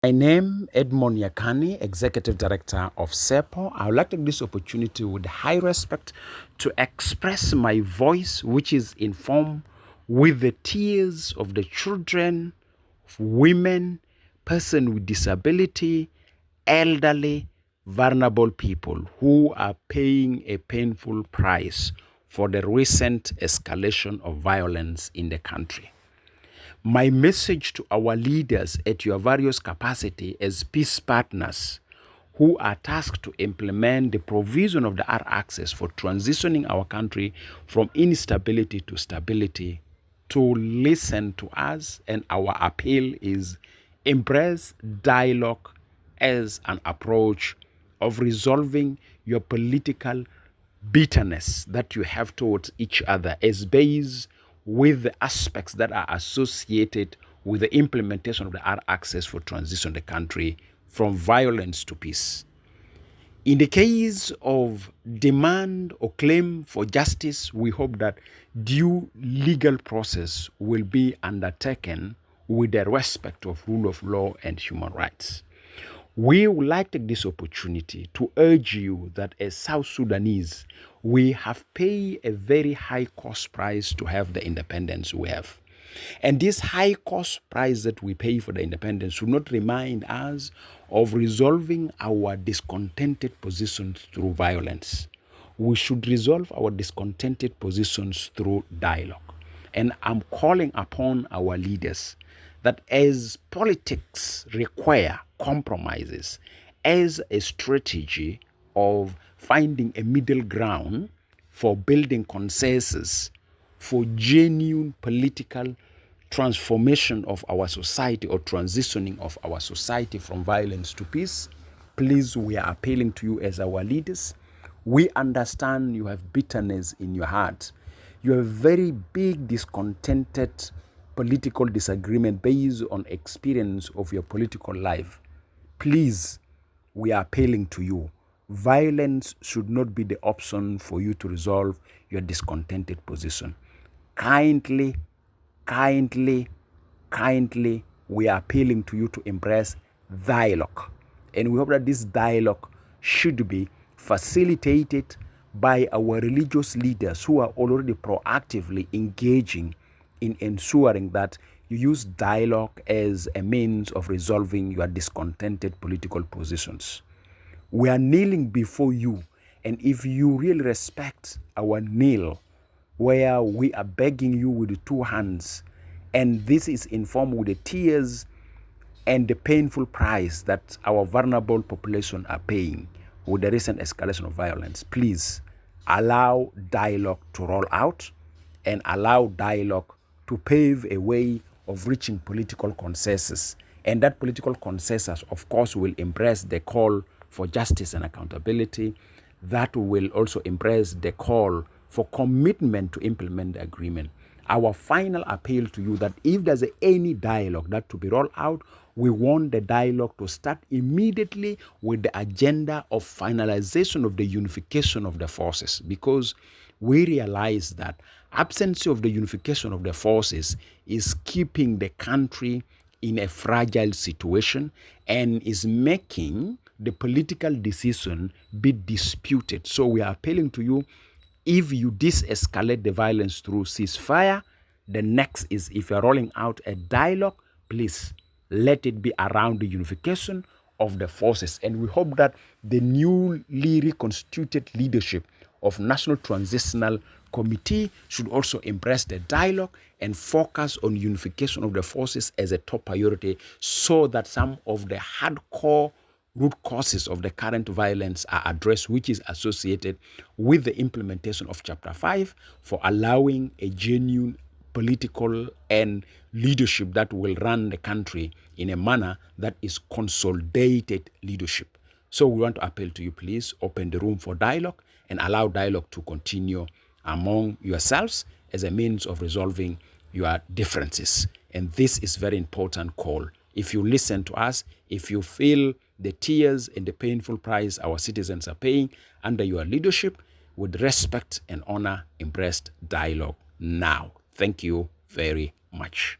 My name Edmond Yakani, Executive Director of CEPO. I would like to take this opportunity with high respect to express my voice, which is informed with the tears of the children, of women, person with disability, elderly, vulnerable people who are paying a painful price for the recent escalation of violence in the country. My message to our leaders at your various capacity as peace partners who are tasked to implement the provision of the R access for transitioning our country from instability to stability to listen to us, and our appeal is embrace dialogue as an approach of resolving your political bitterness that you have towards each other as based with the aspects that are associated with the implementation of the R access for transition of the country from violence to peace. In the case of demand or claim for justice, we hope that due legal process will be undertaken with the respect of rule of law and human rights. We would like to take this opportunity to urge you that as South Sudanese, we have paid a very high cost price to have the independence we have. And this high cost price that we pay for the independence should not remind us of resolving our discontented positions through violence. We should resolve our discontented positions through dialogue. And I'm calling upon our leaders that as politics require compromises, as a strategy of finding a middle ground for building consensus for genuine political transformation of our society or transitioning of our society from violence to peace, please, we are appealing to you as our leaders. We understand you have bitterness in your heart. You have very big discontented political disagreement based on experience of your political life. Please, we are appealing to you. Violence should not be the option for you to resolve your discontented position. Kindly, we are appealing to you to embrace dialogue. And we hope that this dialogue should be facilitated by our religious leaders who are already proactively engaging in ensuring that you use dialogue as a means of resolving your discontented political positions. We are kneeling before you, and if you really respect our kneel, where we are begging you with two hands, and this is informed with the tears and the painful price that our vulnerable population are paying with the recent escalation of violence, please allow dialogue to roll out and allow dialogue to pave a way of reaching political consensus. And that political consensus, of course, will embrace the call for justice and accountability. That will also embrace the call for commitment to implement the agreement. Our final appeal to you that if there's any dialogue that to be rolled out, we want the dialogue to start immediately with the agenda of finalization of the unification of the forces, because we realize that absence of the unification of the forces is keeping the country in a fragile situation and is making the political decision be disputed. So we are appealing to you, if you de-escalate the violence through ceasefire, the next is if you're rolling out a dialogue, please let it be around the unification of the forces. And we hope that the newly reconstituted leadership of National Transitional Committee should also embrace the dialogue and focus on unification of the forces as a top priority, so that some of the hardcore root causes of the current violence are addressed, which is associated with the implementation of Chapter 5 for allowing a genuine political and leadership that will run the country in a manner that is consolidated leadership. So we want to appeal to you, please open the room for dialogue and allow dialogue to continue among yourselves as a means of resolving your differences. And this is very important call. If you listen to us, if you feel the tears and the painful price our citizens are paying under your leadership, with respect and honor, embrace dialogue now. Thank you very much.